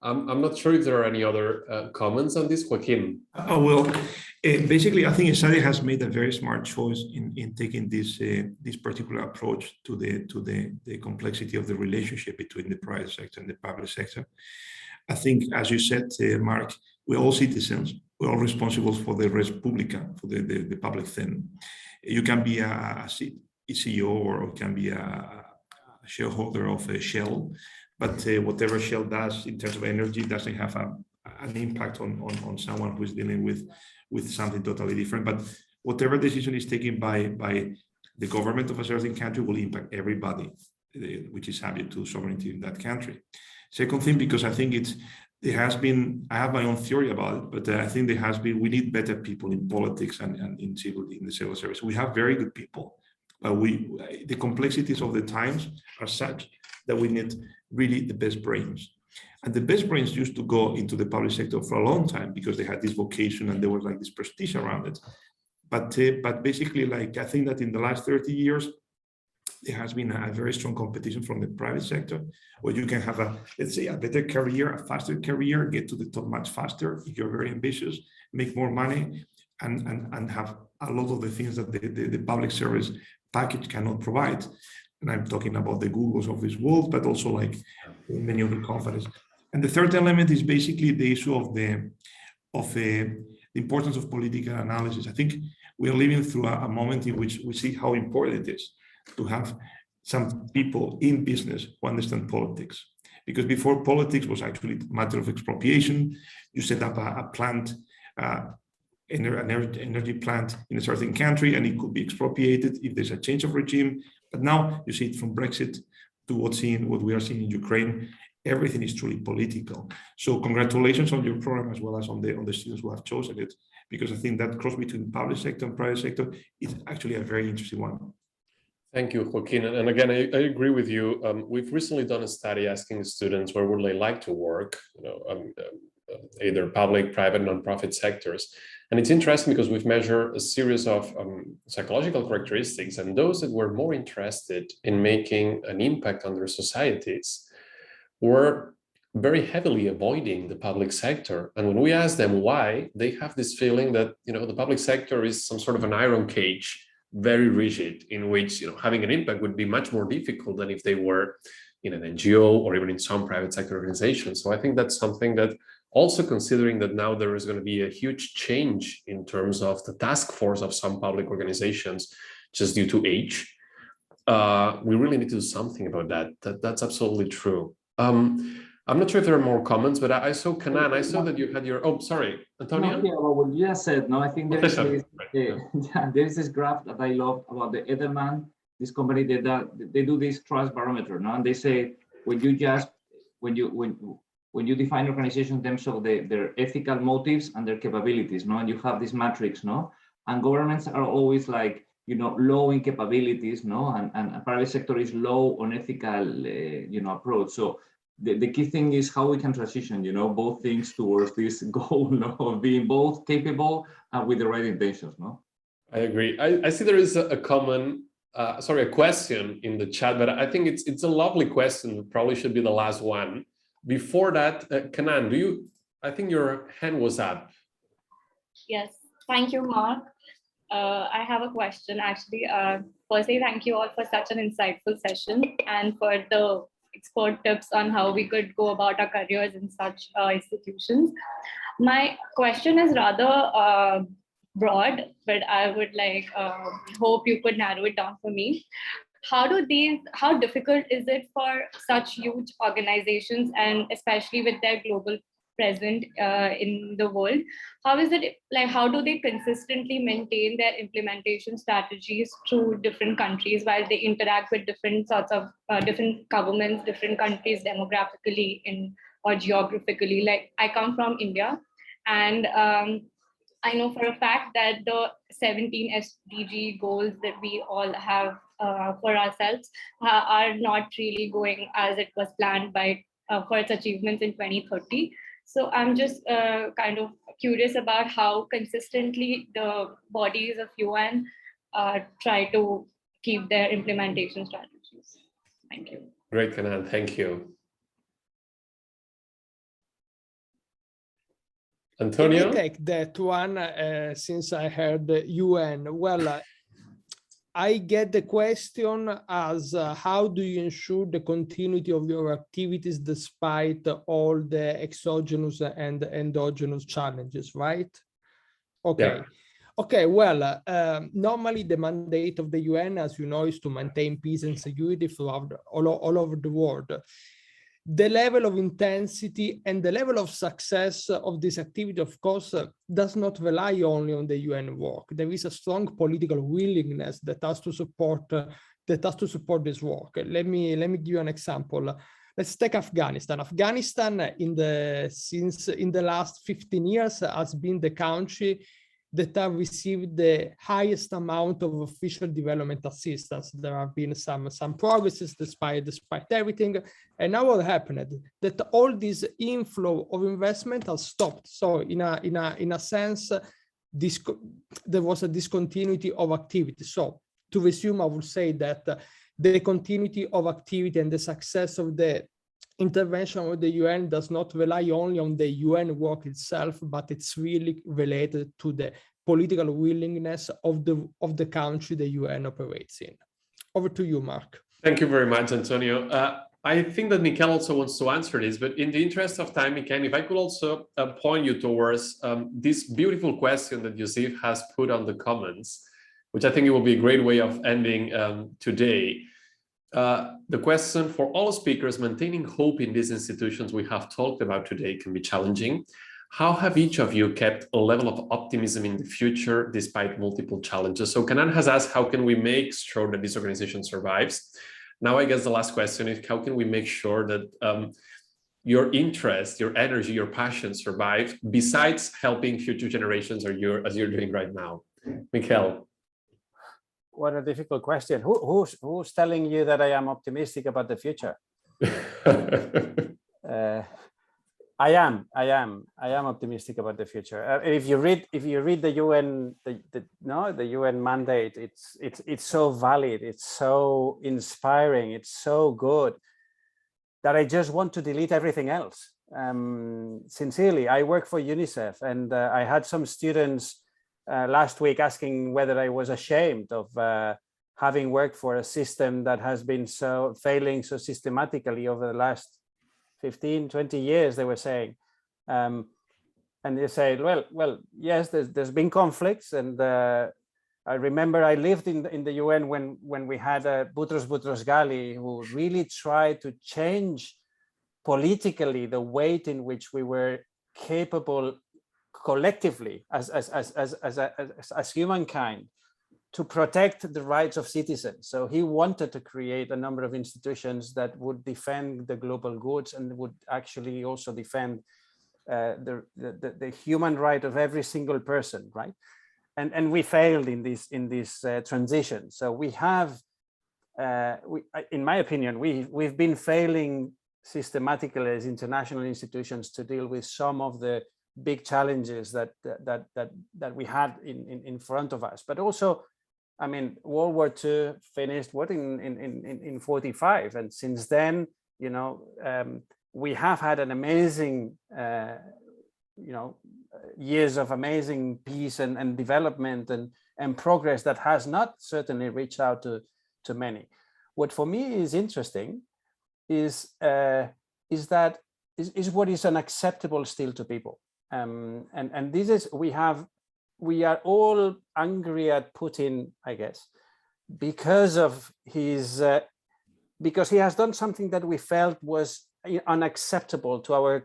[SPEAKER 2] I'm not sure if there are any other comments on this, Joaquín.
[SPEAKER 5] Well, basically, I think Esade has made a very smart choice in taking this particular approach to the complexity of the relationship between the private sector and the public sector. I think, as you said, Marc, we're all citizens. We're all responsible for the res publica, for the public thing. You can be a CEO or you can be a shareholder of a Shell, but whatever Shell does in terms of energy doesn't have an impact on someone who is dealing with something totally different. But whatever decision is taken by the government of a certain country will impact everybody, which is subject to sovereignty in that country. Second thing, because I think I have my own theory about it, but I think we need better people in politics and in the civil service. We have very good people, but the complexities of the times are such that we need really the best brains. And the best brains used to go into the public sector for a long time because they had this vocation and there was like this prestige around it. But basically, like, I think that in the last 30 years, there has been a very strong competition from the private sector, where you can have let's say, a better career, a faster career, get to the top much faster if you're very ambitious, make more money, and have a lot of the things that the public service package cannot provide. And I'm talking about the Googles of this world, but also like many other companies. And the third element is basically the issue of the the importance of political analysis. I think we are living through a moment in which we see how important it is to have some people in business who understand politics. Because before, politics was actually a matter of expropriation. You set up a plant, an energy plant in a certain country, and it could be expropriated if there's a change of regime. But now you see it from Brexit to what we are seeing in Ukraine. Everything is truly political. So congratulations on your program, as well as on the students who have chosen it, because I think that cross between public sector and private sector is actually a very interesting one.
[SPEAKER 2] Thank you, Joaquin. And again, I agree with you. We've recently done a study asking students where would they like to work, either public, private, nonprofit sectors. And it's interesting because we've measured a series of psychological characteristics, and those that were more interested in making an impact on their societies were very heavily avoiding the public sector. And when we ask them why, they have this feeling that, the public sector is some sort of an iron cage, very rigid, in which having an impact would be much more difficult than if they were in an NGO or even in some private sector organizations. So I think that's something that, also considering that now there is going to be a huge change in terms of the task force of some public organizations just due to age, we really need to do something about that. That's absolutely true. I'm not sure if there are more comments, but I saw Kanan. I saw that you had your. Oh, sorry, Antonio.
[SPEAKER 6] No, well, what you just said. No, I think there is this graph that I love about the Edelman. This company they do this trust barometer. No, and they say when you define organizations in terms of their ethical motives and their capabilities. No, and you have this matrix. No, and governments are always like low in capabilities. No, and private sector is low on ethical approach. So the key thing is how we can transition, both things towards this goal, of being both capable and with the right intentions, no?
[SPEAKER 2] I agree. I see there is a question in the chat, but I think it's a lovely question. It probably should be the last one. Before that, Kanan, I think your hand was up.
[SPEAKER 8] Yes, thank you, Mark. I have a question, actually. Firstly, thank you all for such an insightful session and for the expert tips on how we could go about our careers in such institutions. My question is rather broad, but I would hope you could narrow it down for me. How difficult is it for such huge organizations, and especially with their global present in the world, how do they consistently maintain their implementation strategies through different countries while they interact with different sorts of different governments, different countries demographically or geographically? Like, I come from India, and I know for a fact that the 17 SDG goals that we all have for ourselves are not really going as it was planned for its achievements in 2030. So I'm just kind of curious about how consistently the bodies of UN try to keep their implementation strategies. Thank you.
[SPEAKER 2] Great, Kanan. Thank you. Antonio?
[SPEAKER 3] Let me take that one since I heard the UN. Well, I get the question as how do you ensure the continuity of your activities despite all the exogenous and endogenous challenges, right? Okay. Yeah. Okay, well, normally the mandate of the UN, as you know, is to maintain peace and security throughout all over the world. The level of intensity and the level of success of this activity, of course, does not rely only on the UN work. There is a strong political willingness that has to support this work. Let me give you an example. Let's take Afghanistan. Afghanistan, since in the last 15 years, has been the country that have received the highest amount of official development assistance. There have been some progresses despite everything. And now what happened? That all this inflow of investment has stopped. So in a sense, there was a discontinuity of activity. So to resume, I would say that the continuity of activity and the success of the intervention of the UN does not rely only on the UN work itself, but it's really related to the political willingness of the country the UN operates in. Over to you, Marc.
[SPEAKER 2] Thank you very much, Antonio. I think that Miquel also wants to answer this, but in the interest of time, Miquel, if I could also point you towards this beautiful question that Yusuf has put on the comments, which I think it will be a great way of ending today. The question for all speakers: maintaining hope in these institutions we have talked about today can be challenging. How have each of you kept a level of optimism in the future despite multiple challenges? So Kanan has asked, how can we make sure that this organization survives? Now, I guess the last question is, how can we make sure that your interest, your energy, your passion survive besides helping future generations as you're doing right now? Miquel.
[SPEAKER 4] What a difficult question. Who's telling you that I am optimistic about the future? I am optimistic about the future. If you read the UN, the UN mandate, it's so valid, it's so inspiring, it's so good that I just want to delete everything else. Sincerely, I work for UNICEF, and I had some students last week asking whether I was ashamed of having worked for a system that has been failing so systematically over the last 15, 20 years, they were saying. And they said, well, yes, there's been conflicts. And I remember I lived in the UN when we had Boutros Boutros-Ghali, who really tried to change politically the weight in which we were capable collectively as humankind to protect the rights of citizens. So he wanted to create a number of institutions that would defend the global goods and would actually also defend the human right of every single person, right? And we failed in this transition. So we have, in my opinion, we've been failing systematically as international institutions to deal with some of the big challenges that we had in front of us. But also, I mean, World War II finished in 45, and since then, you know, we have had an amazing, you know, years of amazing peace and development and progress that has not certainly reached out to many. What for me is interesting is what is unacceptable still to people, and this is we are all angry at Putin, I guess, because of his because he has done something that we felt was unacceptable to our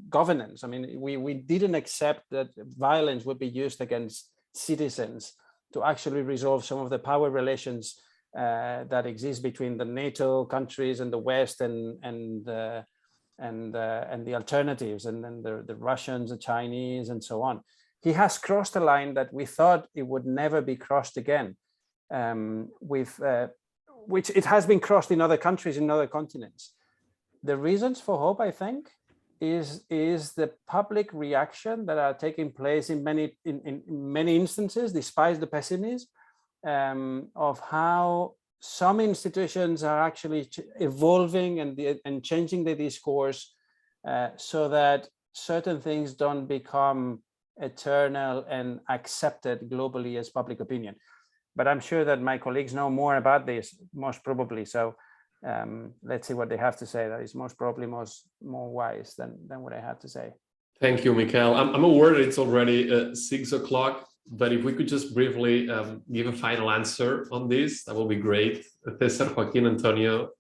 [SPEAKER 4] governance. I mean, we didn't accept that violence would be used against citizens to actually resolve some of the power relations that exist between the NATO countries and the West and the alternatives, and then the Russians, the Chinese, and so on. He has crossed a line that we thought it would never be crossed again, which it has been crossed in other countries, in other continents. The reasons for hope, I think, is the public reaction that are taking place in many instances, despite the pessimism, of how some institutions are actually evolving and changing the discourse so that certain things don't become eternal and accepted globally as public opinion. But I'm sure that my colleagues know more about this, most probably. So let's see what they have to say. That is most probably more wise than what I have to say.
[SPEAKER 2] Thank you, Miquel. I'm aware that it's already 6 o'clock, but if we could just briefly give a final answer on this, that will be great. César, Joaquín, Antonio,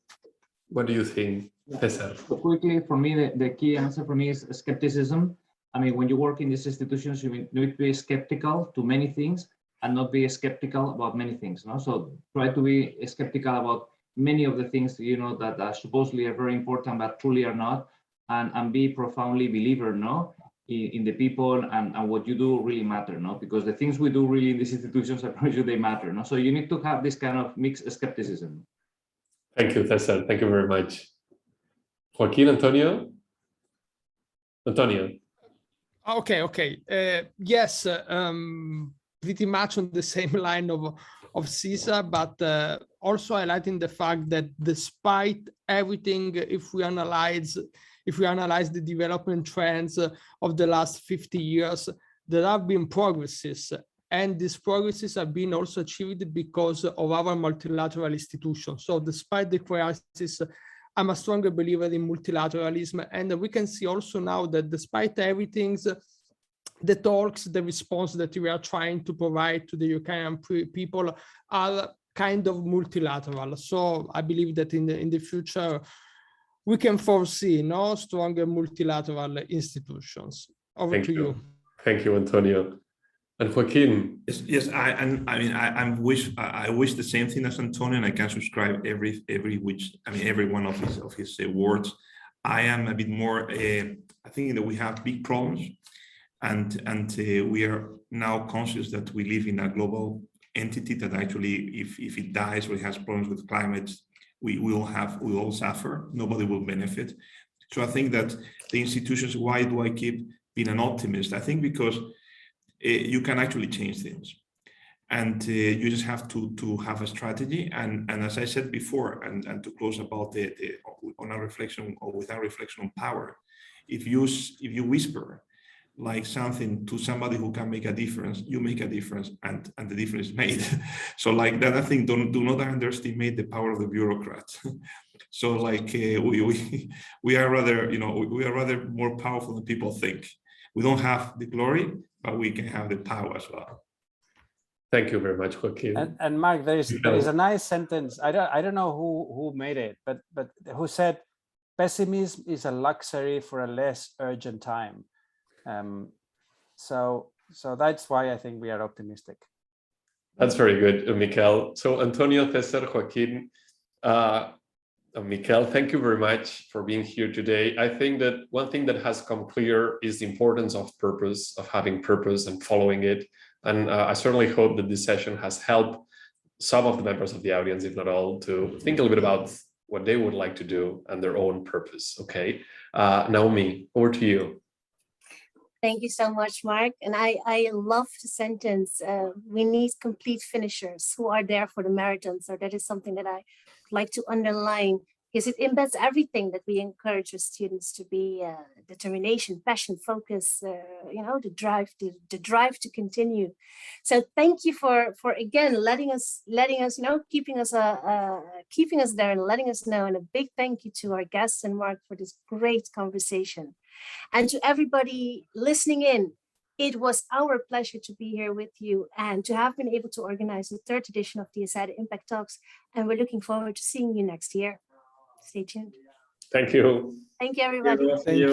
[SPEAKER 2] what do you think? César.
[SPEAKER 6] So quickly, for me, the key answer for me is skepticism. I mean, when you work in these institutions, you need to be skeptical to many things and not be skeptical about many things. No? So try to be skeptical about many of the things, you know, that are supposedly are very important, but truly are not, and be profoundly believer, no, in the people and what you do really matter, no, because the things we do really in these institutions are sure they matter, no. So you need to have this kind of mixed skepticism.
[SPEAKER 2] Thank you, César. Thank you very much. Joaquín, Antonio.
[SPEAKER 3] Okay. Yes. Pretty much on the same line of César, but also highlighting the fact that despite everything, if we analyze the development trends of the last 50 years, there have been progresses And these progresses have been also achieved because of our multilateral institutions. So despite the crisis, I'm a stronger believer in multilateralism. And we can see also now that despite everything, the talks, the response that we are trying to provide to the Ukrainian people are kind of multilateral. So I believe that in the future, we can foresee stronger multilateral institutions. Over to you.
[SPEAKER 5] Thank you, Antonio. And Joaquin. Yes, I wish the same thing as Antonio, and I can subscribe every one of his words. I am a bit more. I think that we have big problems, and we are now conscious that we live in a global entity that actually, if it dies or it has problems with climate, we will all suffer. Nobody will benefit. So I think that the institutions. Why do I keep being an optimist? I think because you can actually change things, and you just have to have a strategy. And as I said before, and to close about on a reflection or without reflection on power, if you whisper like something to somebody who can make a difference, you make a difference, and the difference is made. So like that, I think do not underestimate the power of the bureaucrats. So like we are rather more powerful than people think. We don't have the glory, but we can have the power as well. Thank you very much, Joaquin.
[SPEAKER 4] And Marc, there is a nice sentence. I don't know who made it, but who said, "Pessimism is a luxury for a less urgent time." So that's why I think we are optimistic.
[SPEAKER 2] That's very good, Miquel. So Antonio, César, Joaquin, Miquel, thank you very much for being here today. I think that one thing that has come clear is the importance of purpose, of having purpose and following it. And I certainly hope that this session has helped some of the members of the audience, if not all, to think a little bit about what they would like to do and their own purpose. Okay, Naomi, over to you.
[SPEAKER 1] Thank you so much, Marc. And I love the sentence, we need complete finishers who are there for the marathon. So that is something that I like to underline, because it embeds everything that we encourage our students to be: determination, passion, focus, the drive to continue. So thank you for again letting us keeping us there and letting us know. And a big thank you to our guests and Marc for this great conversation. And to everybody listening in, it was our pleasure to be here with you and to have been able to organize the 3rd edition of the Esade Impact Talks. And we're looking forward to seeing you next year. Stay tuned.
[SPEAKER 2] Thank you.
[SPEAKER 1] Thank you, everybody.
[SPEAKER 3] Thank you.